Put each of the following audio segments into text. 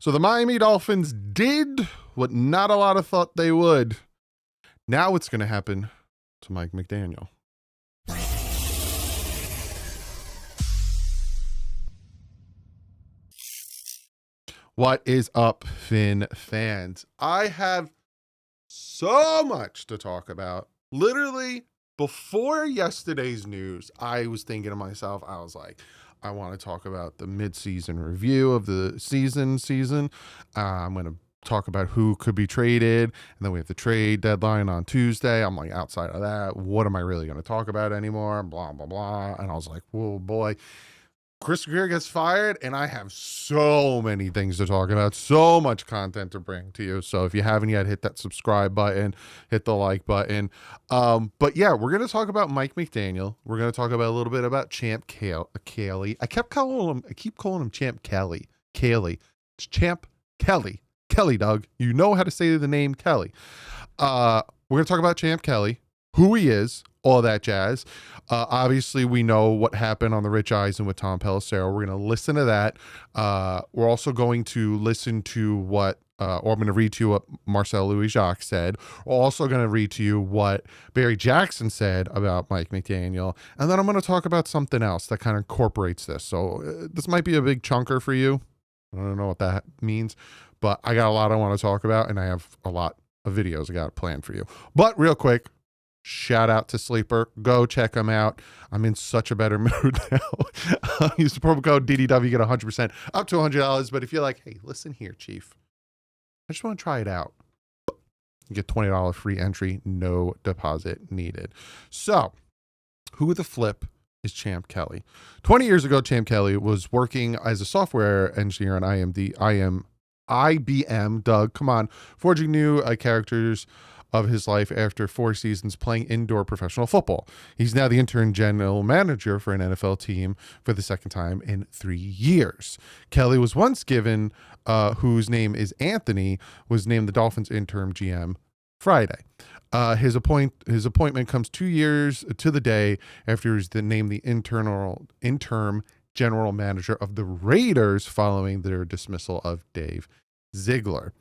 So the Miami Dolphins did what not a lot of thought they would. Now what's going to happen to Mike McDaniel? What is up, Finn fans? I have so much to talk about. Literally, before yesterday's news, I was thinking to myself, I was like, I want to talk about the mid-season review of the season. I'm going to talk about who could be traded, and then we have the trade deadline on Tuesday. I'm like, outside of that, what am I really going to talk about anymore? Blah, blah, blah. And I was like, whoa, boy. Chris Grier gets fired, and I have so many things to talk about, so much content to bring to you. So if you haven't yet, hit that subscribe button, hit the like button. But yeah, we're going to talk about Mike McDaniel. We're going to talk about a little bit about Champ Kelly. I keep calling him Champ Kelly. It's Champ Kelly. Kelly, Doug. You know how to say the name Kelly. We're going to talk about Champ Kelly, who he is, all that jazz. Obviously, we know what happened on the Rich Eisen with Tom Pelissero. We're going to listen to that. We're also going to listen to what, or I'm going to read to you what Marcel Louis-Jacques said. We're also going to read to you what Barry Jackson said about Mike McDaniel. And then I'm going to talk about something else that kind of incorporates this. So this might be a big chunker for you. I don't know what that means, but I got a lot I want to talk about, and I have a lot of videos I got planned for you. But real quick, shout out to Sleeper. Go check them out. I'm in such a better mood now. Use the promo code DDW, get 100% up to $100. But if you're like, hey, listen here, Chief, I just want to try it out, you get $20 free entry, no deposit needed. So, who the flip is Champ Kelly? 20 years ago, Champ Kelly was working as a software engineer on IBM. Doug, come on, forging new characters of his life after 4 seasons playing indoor professional football. He's now the interim general manager for an NFL team for the second time in 3 years. Kelly was once given, whose name is Anthony, was named the Dolphins interim GM Friday. His appointment comes 2 years to the day after he was named the interim general manager of the Raiders following their dismissal of Dave Ziegler.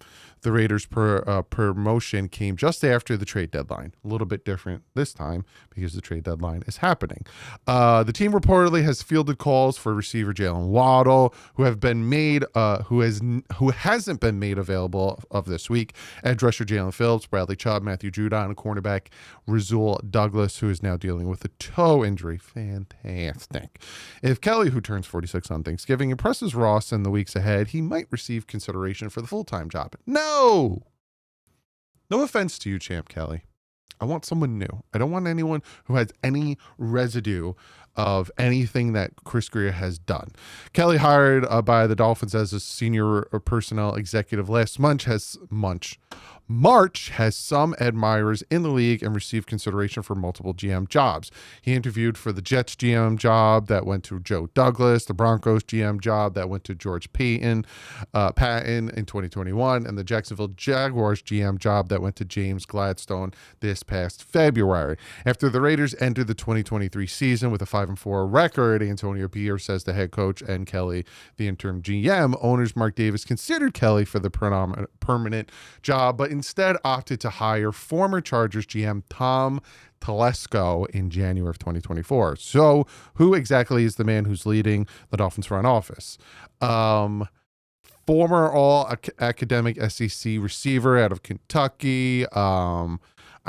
The Raiders' promotion came just after the trade deadline. A little bit different this time because the trade deadline is happening. The team reportedly has fielded calls for receiver Jalen Waddle, who hasn't been made available of this week. Edge rusher Jalen Phillips, Bradley Chubb, Matthew Judon, and cornerback Rasul Douglas, who is now dealing with a toe injury. Fantastic. If Kelly, who turns 46 on Thanksgiving, impresses Ross in the weeks ahead, he might receive consideration for the full-time job. No offense to you, Champ Kelly. I want someone new. I don't want anyone who has any residue of anything that Chris Grier has done. Kelly, hired by the Dolphins as a senior personnel executive last March, has some admirers in the league and received consideration for multiple GM jobs. He interviewed for the Jets GM job that went to Joe Douglas, the Broncos GM job that went to George Patton in 2021, and the Jacksonville Jaguars GM job that went to James Gladstone this past February. After the Raiders entered the 2023 season with a 5-4 record, Antonio Pierce says the head coach and Kelly, the interim GM, owners Mark Davis considered Kelly for the permanent job, but instead opted to hire former Chargers GM Tom Telesco in January of 2024. So who exactly is the man who's leading the Dolphins front office? Former all-academic SEC receiver out of Kentucky. I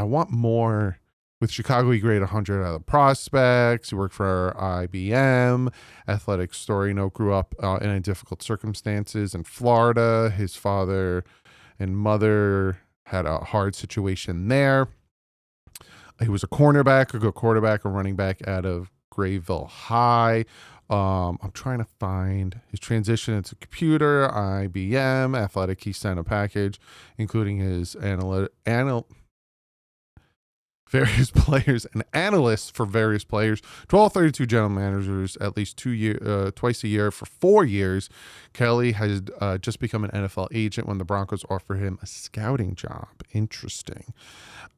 want more. With Chicago, he graded 100 out of the prospects. He worked for IBM. Athletic story note, grew up in difficult circumstances in Florida. His father and mother had a hard situation there. He was a good quarterback, a running back out of Grayville High. I'm trying to find his transition into computer, IBM, athletic. He sent a package, including his various players and analysts for various players. 32 general managers at least twice a year for 4 years. Kelly has just become an NFL agent when the Broncos offer him a scouting job. Interesting.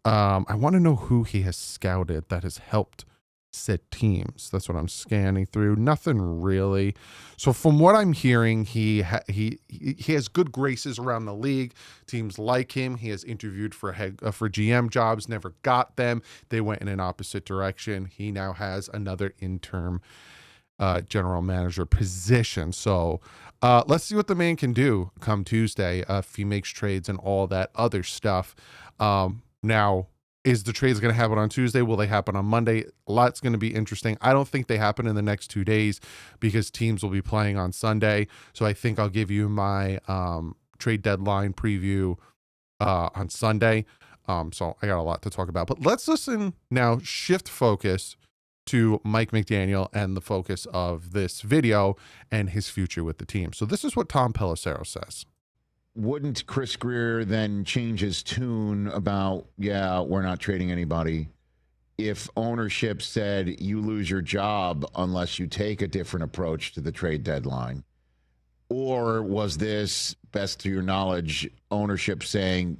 I want to know who he has scouted that has helped said teams. That's what I'm scanning through. Nothing really. So from what I'm hearing, he has good graces around the league. Teams like him. He has interviewed for GM jobs, never got them. They went in an opposite direction. He now has another interim general manager position. So let's see what the man can do come Tuesday if he makes trades and all that other stuff. Now, is the trades going to happen on Tuesday? Will they happen on Monday? A lot's going to be interesting. I don't think they happen in the next 2 days because teams will be playing on Sunday. So I think I'll give you my trade deadline preview on Sunday. So I got a lot to talk about. But let's listen now, shift focus to Mike McDaniel and the focus of this video and his future with the team. So this is what Tom Pelissero says. Wouldn't Chris Greer then change his tune about, yeah, we're not trading anybody, if ownership said you lose your job unless you take a different approach to the trade deadline? Or was this, best to your knowledge, ownership saying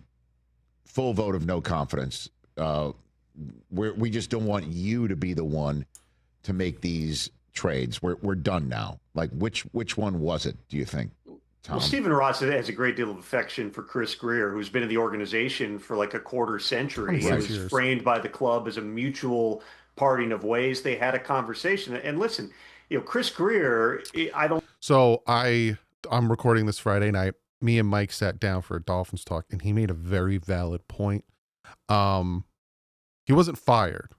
full vote of no confidence? We just don't want you to be the one to make these trades. We're done now. Like, which one was it, do you think, Tom? Well, Stephen Ross has a great deal of affection for Chris Greer, who's been in the organization for like a quarter century. It was framed by the club as a mutual parting of ways. They had a conversation. And listen, Chris Greer, So I'm recording this Friday night. Me and Mike sat down for a Dolphins talk, and he made a very valid point. He wasn't fired.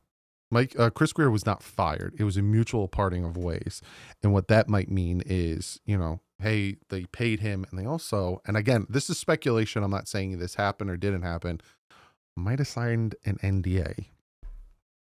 Chris Greer was not fired. It was a mutual parting of ways. And what that might mean is, hey, they paid him, and they also, and again, this is speculation. I'm not saying this happened or didn't happen, might have signed an NDA.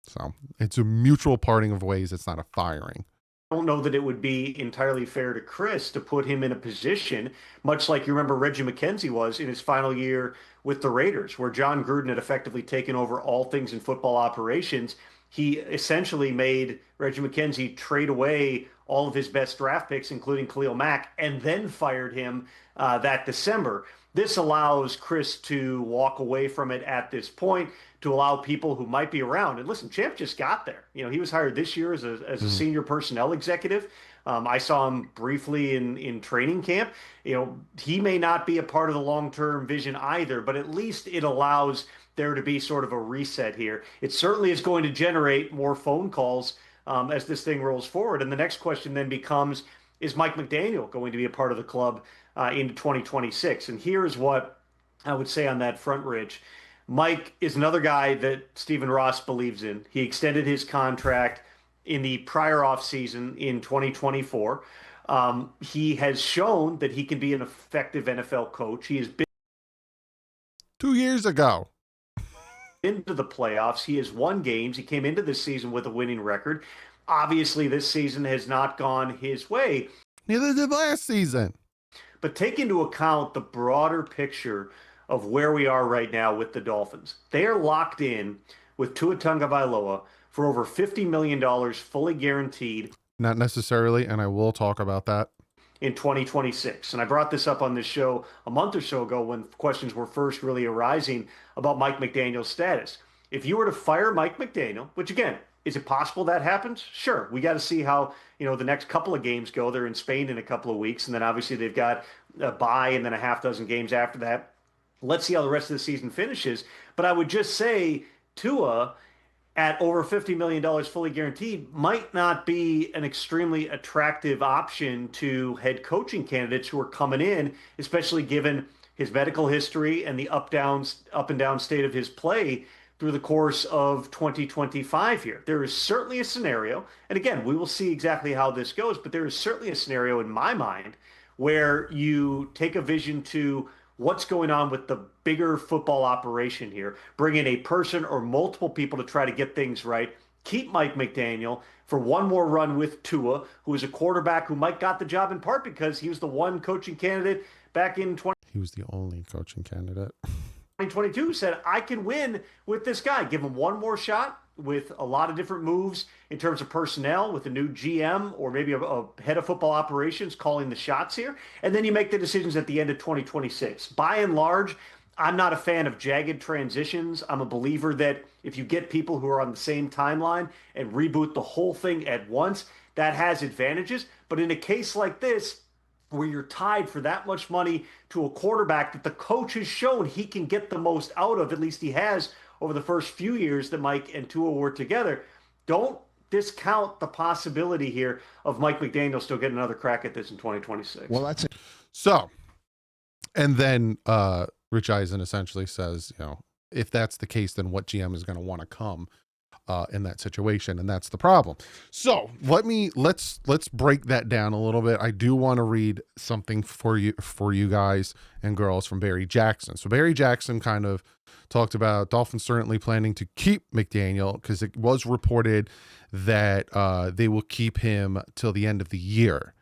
So it's a mutual parting of ways. It's not a firing. I don't know that it would be entirely fair to Chris to put him in a position, much like you remember Reggie McKenzie was in his final year with the Raiders, where John Gruden had effectively taken over all things in football operations. He essentially made Reggie McKenzie trade away all of his best draft picks, including Khalil Mack, and then fired him that December. This allows Chris to walk away from it at this point, to allow people who might be around. And listen, Champ just got there. He was hired this year as a senior personnel executive. I saw him briefly in training camp. He may not be a part of the long-term vision either, but at least it allows there to be sort of a reset here. It certainly is going to generate more phone calls as this thing rolls forward. And the next question then becomes, is Mike McDaniel going to be a part of the club into 2026? And here's what I would say on that front, Rich. Mike is another guy that Stephen Ross believes in. He extended his contract in the prior offseason in 2024. He has shown that he can be an effective NFL coach. He has been 2 years ago into the playoffs. He has won games. He came into this season with a winning record. Obviously, this season has not gone his way. Neither did last season. But take into account the broader picture of where we are right now with the Dolphins. They are locked in with Tua Tagovailoa for over $50 million fully guaranteed. Not necessarily, and I will talk about that. In 2026. And I brought this up on this show a month or so ago when questions were first really arising about Mike McDaniel's status. If you were to fire Mike McDaniel, which again, is it possible that happens? Sure. We got to see how, the next couple of games go. They're in Spain in a couple of weeks, and then obviously they've got a bye and then a half dozen games after that. Let's see how the rest of the season finishes. But I would just say Tua at over $50 million fully guaranteed might not be an extremely attractive option to head coaching candidates who are coming in, especially given his medical history and the up and down state of his play through the course of 2025 here. There is certainly a scenario, and again, we will see exactly how this goes, but there is certainly a scenario in my mind where you take a vision to what's going on with the bigger football operation here. Bring in a person or multiple people to try to get things right. Keep Mike McDaniel for one more run with Tua, who is a quarterback who Mike got the job in part because he was the one coaching candidate back in 20. He was the only coaching candidate. 2022 said, I can win with this guy. Give him one more shot with a lot of different moves in terms of personnel, with a new GM or maybe a head of football operations calling the shots here. And then you make the decisions at the end of 2026. By and large, I'm not a fan of jagged transitions. I'm a believer that if you get people who are on the same timeline and reboot the whole thing at once, that has advantages. But in a case like this, where you're tied for that much money to a quarterback that the coach has shown he can get the most out of, at least he has over the first few years that Mike and Tua were together, don't discount the possibility here of Mike McDaniel still getting another crack at this in 2026. Well, that's So, and then Rich Eisen essentially says, if that's the case, then what GM is going to want to come in that situation, and that's the problem. So let's break that down a little bit. I do want to read something for you guys and girls from Barry Jackson. So Barry Jackson kind of talked about Dolphins certainly planning to keep McDaniel, because it was reported that they will keep him till the end of the year,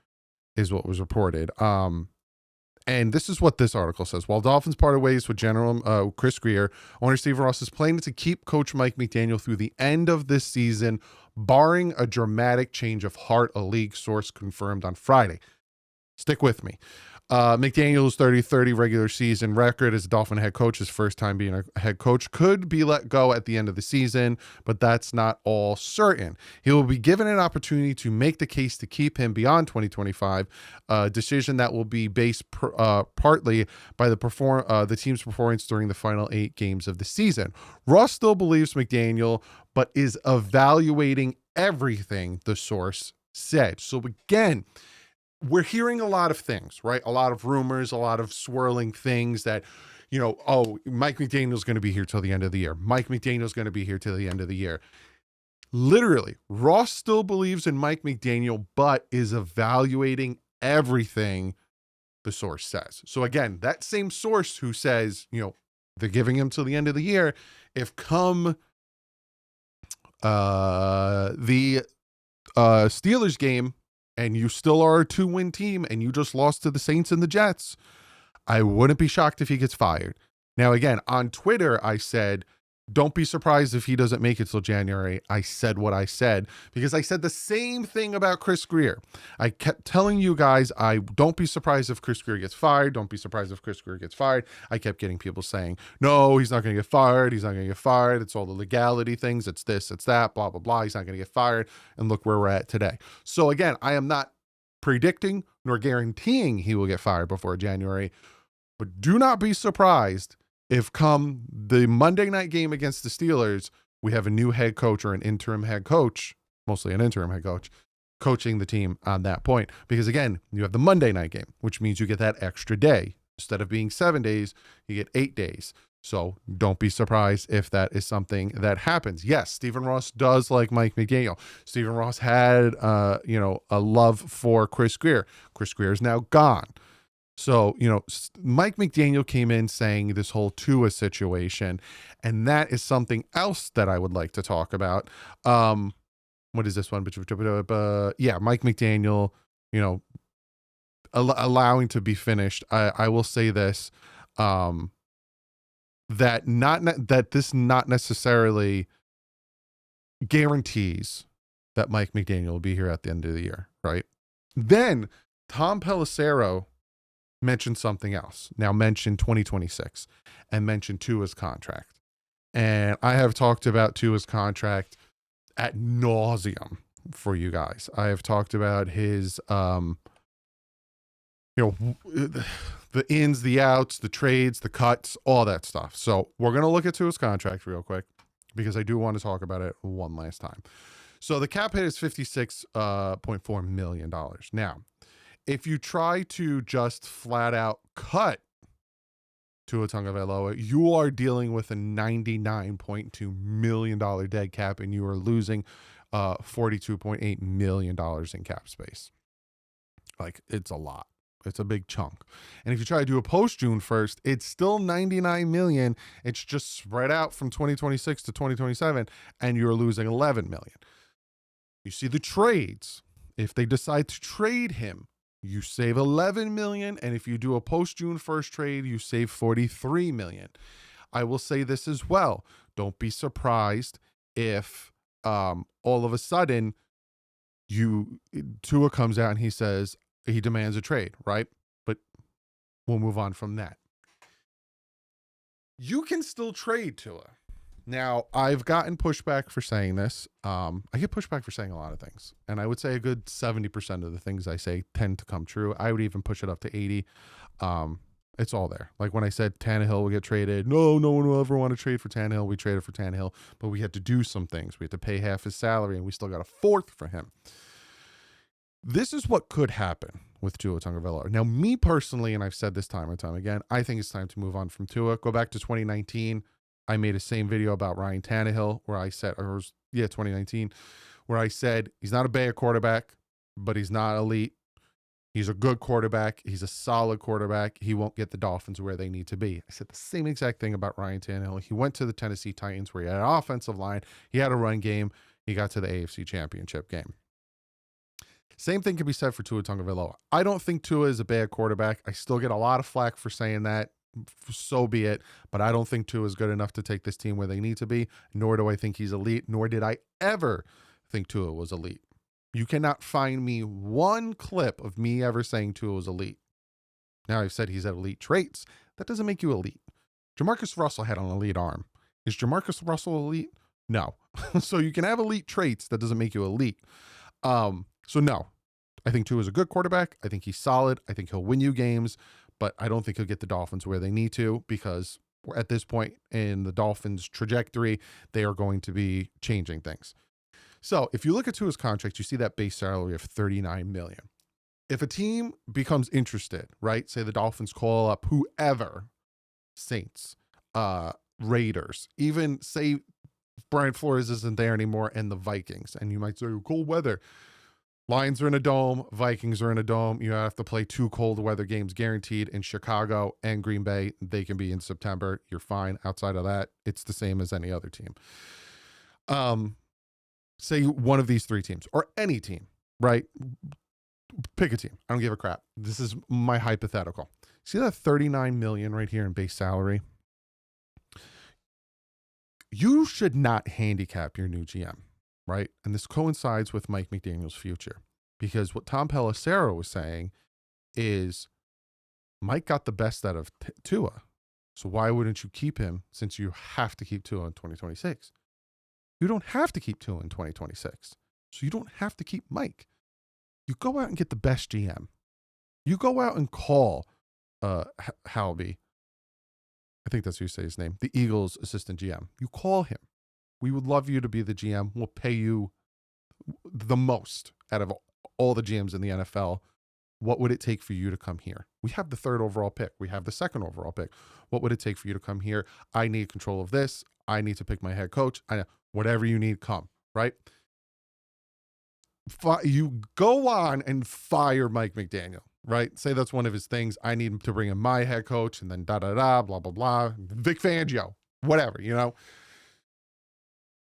is what was reported. And this is what this article says. While Dolphins parted ways with General Chris Grier, owner Stephen Ross is planning to keep Coach Mike McDaniel through the end of this season, barring a dramatic change of heart, a league source confirmed on Friday. Stick with me. McDaniel's 30-30 regular season record as a Dolphin head coach, his first time being a head coach, could be let go at the end of the season, but that's not all certain. He will be given an opportunity to make the case to keep him beyond 2025, a decision that will be based partly by the team's performance during the final 8 games of the season. Ross still believes McDaniel, but is evaluating everything, the source said. So again, we're hearing a lot of things, right? A lot of rumors, a lot of swirling things that, Mike McDaniel's going to be here till the end of the year. Mike McDaniel's going to be here till the end of the year. Literally, Ross still believes in Mike McDaniel, but is evaluating everything the source says. So again, that same source who says, they're giving him till the end of the year, if come the Steelers game, and you still are a 2-win team and you just lost to the Saints and the Jets, I wouldn't be shocked if he gets fired. Now, again, on Twitter, I said, don't be surprised if he doesn't make it till January. I said what I said because I said the same thing about Chris Grier. I kept telling you guys, don't be surprised if Chris Grier gets fired. Don't be surprised if Chris Grier gets fired. I kept getting people saying, no, he's not going to get fired. He's not going to get fired. It's all the legality things. It's this, it's that, blah, blah, blah. He's not going to get fired. And look where we're at today. So again, I am not predicting nor guaranteeing he will get fired before January, but do not be surprised if come the Monday night game against the Steelers, we have a new head coach or an interim head coach, mostly an interim head coach, coaching the team on that point. Because again, you have the Monday night game, which means you get that extra day. Instead of being 7 days, you get 8 days. So don't be surprised if that is something that happens. Yes, Stephen Ross does like Mike McDaniel. Stephen Ross had, a love for Chris Grier. Chris Grier is now gone. So, Mike McDaniel came in saying this whole Tua situation, and that is something else that I would like to talk about. What is this one? Yeah, Mike McDaniel, allowing to be finished. I will say this, that this not necessarily guarantees that Mike McDaniel will be here at the end of the year, right? Then Tom Pelissero mentioned something else. Now mentioned 2026 and mentioned Tua's contract. And I have talked about Tua's contract at nauseum for you guys. I have talked about his, the ins, the outs, the trades, the cuts, all that stuff. So we're going to look at Tua's contract real quick because I do want to talk about it one last time. So the cap hit is $56.4 million. Now, if you try to just flat out cut Tua Tagovailoa, you are dealing with a $99.2 million dead cap, and you are losing $42.8 million in cap space. Like, it's a lot. It's a big chunk. And if you try to do a post June 1st, it's still $99 million. It's just spread out from 2026 to 2027, and you're losing $11 million. You see the trades. If they decide to trade him, you save $11 million, and if you do a post June 1st trade, you save $43 million. I will say this as well. Don't be surprised if all of a sudden Tua comes out and he says he demands a trade, right? But we'll move on from that. You can still trade Tua. Now, I've gotten pushback for saying this. I get pushback for saying a lot of things. And I would say a good 70% of the things I say tend to come true. I would even push it up to 80. It's all there. Like when I said Tannehill will get traded. No one will ever want to trade for Tannehill. We traded for Tannehill, but we had to do some things. We had to pay half his salary, and we still got a fourth for him. This is what could happen with Tua Tagovailoa. Now, me personally, and I've said this time and time again, I think it's time to move on from Tua. Go back to 2019. I made a same video about Ryan Tannehill where I said, 2019, where I said he's not a bad quarterback, but he's not elite. He's a good quarterback. He's a solid quarterback. He won't get the Dolphins where they need to be. I said the same exact thing about Ryan Tannehill. He went to the Tennessee Titans where he had an offensive line. He had a run game. He got to the AFC Championship game. Same thing can be said for Tua Tagovailoa. I don't think Tua is a bad quarterback. I still get a lot of flack for saying that. So be it. But I don't think Tua is good enough to take this team where they need to be, nor do I think he's elite, nor did I ever think Tua was elite. You cannot find me one clip of me ever saying Tua was elite. Now, I've said he's had elite traits. That doesn't make you elite. Jamarcus Russell had an elite arm. Is Jamarcus Russell elite? No. So you can have elite traits. That doesn't make you elite. So no, I think Tua is a good quarterback. I think he's solid. I think he'll win you games, but I don't think he'll get the Dolphins where they need to, because we're at this point in the Dolphins' trajectory, they are going to be changing things. So if you look at Tua's contract, you see that base salary of $39 million. If a team becomes interested, right? Say the Dolphins call up whoever, Saints, Raiders, even say Brian Flores isn't there anymore, and the Vikings, and you might say, cold weather. Lions are in a dome. Vikings are in a dome. You have to play 2 cold weather games guaranteed in Chicago and Green Bay. They can be in September. You're fine. Outside of that, it's the same as any other team. Say one of these 3 teams or any team, right? Pick a team. I don't give a crap. This is my hypothetical. See that $39 million right here in base salary? You should not handicap your new GM. Right? And this coincides with Mike McDaniel's future, because what Tom Pelissero was saying is Mike got the best out of Tua. So why wouldn't you keep him, since you have to keep Tua in 2026? You don't have to keep Tua in 2026. So you don't have to keep Mike. You go out and get the best GM. You go out and call Halby. I think that's who you say his name. The Eagles assistant GM. You call him. We would love you to be the GM. We'll pay you the most out of all the GMs in the NFL. What would it take for you to come here? We have the 3rd overall pick. We have the 2nd overall pick. What would it take for you to come here? I need control of this. I need to pick my head coach. Whatever you need, come, right? You go on and fire Mike McDaniel, right? Say that's one of his things. I need to bring in my head coach, and then blah, blah, blah. Vic Fangio, whatever, you know?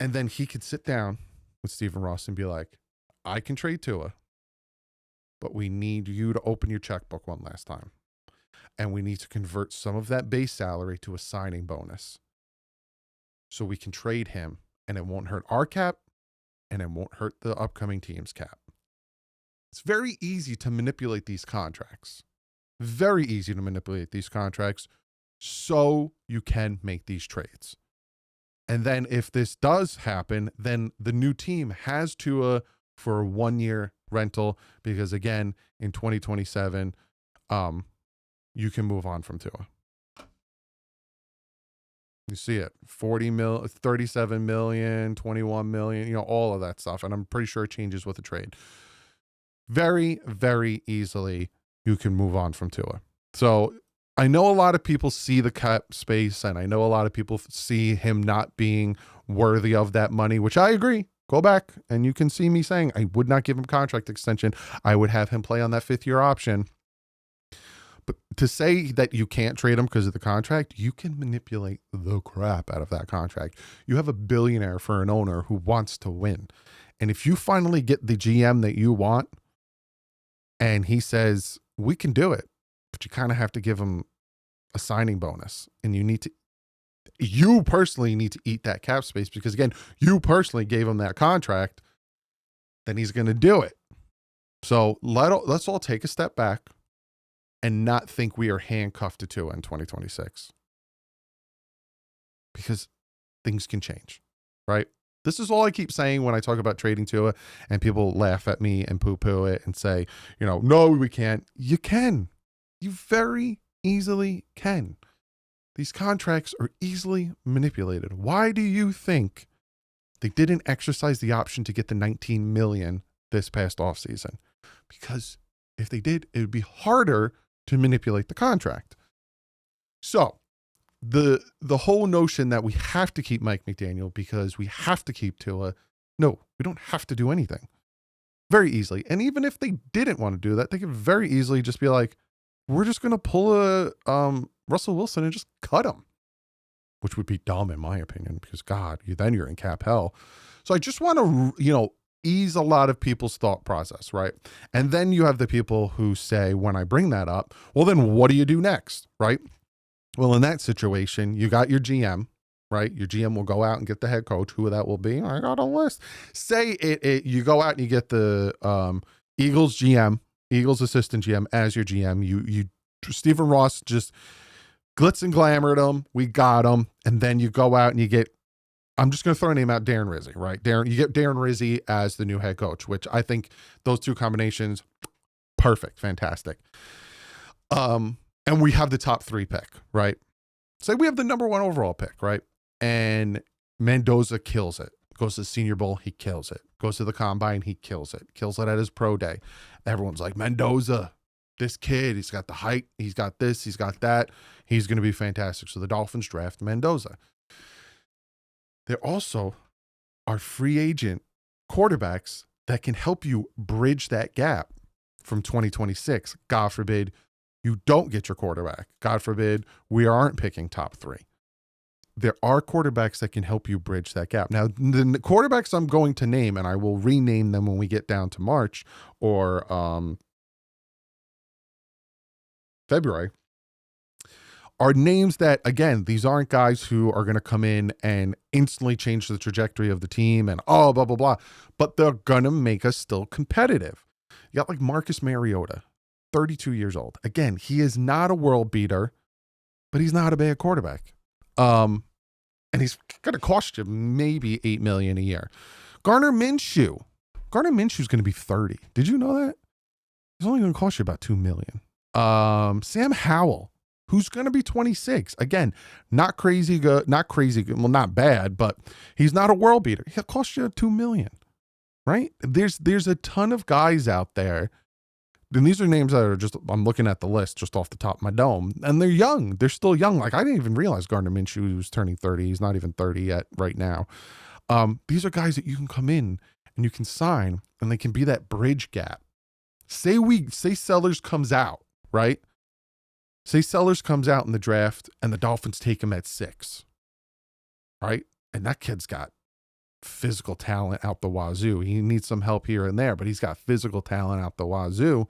And then he could sit down with Stephen Ross and be like, I can trade Tua, but we need you to open your checkbook one last time. And we need to convert some of that base salary to a signing bonus, so we can trade him, and it won't hurt our cap, and it won't hurt the upcoming team's cap. It's very easy to manipulate these contracts. Very easy to manipulate these contracts so you can make these trades. And then if this does happen, then the new team has Tua for a 1-year rental, because again, in 2027, you can move on from Tua. You see it, 37 million, 21 million, all of that stuff. And I'm pretty sure it changes with the trade. Very, very easily, you can move on from Tua. So I know a lot of people see the cap space, and I know a lot of people see him not being worthy of that money, which I agree. Go back and you can see me saying I would not give him contract extension. I would have him play on that 5th-year option. But to say that you can't trade him because of the contract, you can manipulate the crap out of that contract. You have a billionaire for an owner who wants to win. And if you finally get the GM that you want, and he says, we can do it, but you kind of have to give him a signing bonus, and you personally need to eat that cap space, because again, you personally gave him that contract, then he's going to do it. So let's all take a step back and not think we are handcuffed to Tua in 2026. because things can change, right? This is all I keep saying when I talk about trading Tua, and people laugh at me and poo-poo it and say, no, we can't. You can. You very easily can. These contracts are easily manipulated. Why do you think they didn't exercise the option to get the $19 million this past offseason? Because if they did, it would be harder to manipulate the contract. So the whole notion that we have to keep Mike McDaniel because we have to keep Tua, no, we don't have to do anything. Very easily. And even if they didn't want to do that, they could very easily just be like, we're just going to pull a Russell Wilson and just cut him, which would be dumb in my opinion, because God, then you're in cap hell. So I just want to, ease a lot of people's thought process, right? And then you have the people who say, when I bring that up, well, then what do you do next, right? Well, in that situation, you got your GM, right? Your GM will go out and get the head coach, who that will be. I got a list. Say you go out and you get the Eagles GM, Eagles assistant GM as your GM. You Stephen Ross just glitz and glamored him. We got him. And then you go out and you get, I'm just going to throw a name out, Darren Rizzi, right? You get Darren Rizzi as the new head coach, which I think those two combinations, perfect, fantastic. And we have the top 3 pick, right? Say we have the number 1 overall pick, right? And Mendoza kills it. Goes to the Senior Bowl, he kills it. Goes to the Combine, he kills it. Kills it at his pro day. Everyone's like, Mendoza, this kid, he's got the height, he's got this, he's got that. He's going to be fantastic. So the Dolphins draft Mendoza. There also are free agent quarterbacks that can help you bridge that gap from 2026. God forbid you don't get your quarterback. God forbid we aren't picking top 3. There are quarterbacks that can help you bridge that gap. Now, the quarterbacks I'm going to name, and I will rename them when we get down to March or February, are names that, again, these aren't guys who are going to come in and instantly change the trajectory of the team and blah, blah, blah, but they're going to make us still competitive. You got like Marcus Mariota, 32 years old. Again, he is not a world beater, but he's not a bad quarterback. And he's going to cost you maybe $8 million a year. Gardner Minshew is going to be 30. Did you know that? He's only going to cost you about $2 million. Sam Howell, who's going to be 26. Again, not crazy good, well, not bad, but he's not a world beater. He'll cost you $2 million, right? There's a ton of guys out there. And these are names that are just, I'm looking at the list just off the top of my dome, and they're young. They're still young. Like, I didn't even realize Gardner Minshew was turning 30. He's not even 30 yet right now. These are guys that you can come in and you can sign, and they can be that bridge gap. Say Sellers comes out, right? Say Sellers comes out in the draft and the Dolphins take him at 6, right? And that kid's got physical talent out the wazoo. He needs some help here and there, but he's got physical talent out the wazoo.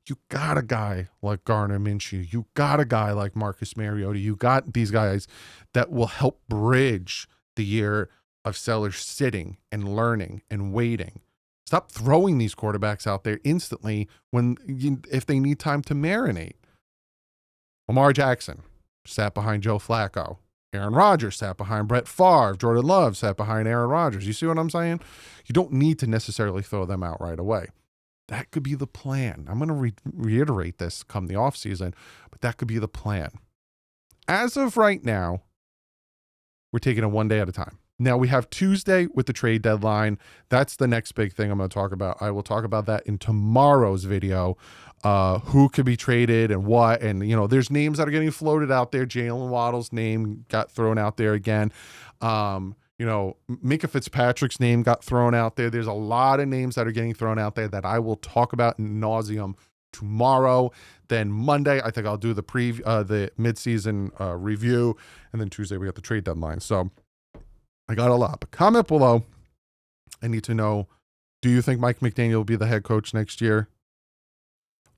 You got a guy like Gardner Minshew. You got a guy like Marcus Mariota. You got these guys that will help bridge the year of Sellers sitting and learning and waiting. Stop throwing these quarterbacks out there instantly if they need time to marinate. Lamar Jackson sat behind Joe Flacco. Aaron Rodgers sat behind Brett Favre. Jordan Love sat behind Aaron Rodgers. You see what I'm saying? You don't need to necessarily throw them out right away. That could be the plan. I'm going to reiterate this come the offseason, but that could be the plan. As of right now, we're taking it one day at a time. Now, we have Tuesday with the trade deadline. That's the next big thing I'm going to talk about. I will talk about that in tomorrow's video. Who could be traded and what. And, there's names that are getting floated out there. Jalen Waddle's name got thrown out there again. Minka Fitzpatrick's name got thrown out there. There's a lot of names that are getting thrown out there that I will talk about in nauseum tomorrow. Then Monday, I think I'll do the midseason review. And then Tuesday, we got the trade deadline. So I got a lot. But comment below. I need to know, do you think Mike McDaniel will be the head coach next year?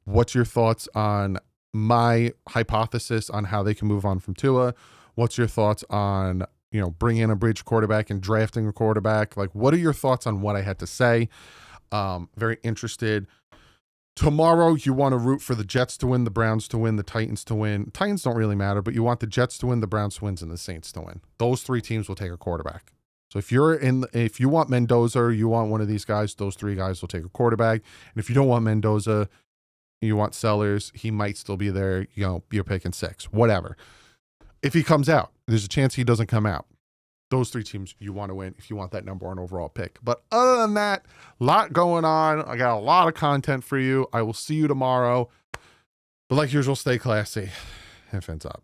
What's your thoughts on my hypothesis on how they can move on from Tua? What's your thoughts on, bringing in a bridge quarterback and drafting a quarterback? Like, what are your thoughts on what I had to say? Very interested Tomorrow, you want to root for the Jets to win, the Browns to win, the Titans to win. Titans don't really matter, but you want the Jets to win, the Browns to win, and the Saints to win. Those three teams will take a quarterback. So if you want Mendoza, or you want one of these guys, those three guys will take a quarterback. And if you don't want Mendoza, you want Sellers, he might still be there. You know, you're picking 6, whatever. If he comes out, there's a chance he doesn't come out. Those three teams you want to win if you want that number 1 overall pick. But other than that, a lot going on. I got a lot of content for you. I will see you tomorrow. But like usual, stay classy and fins up.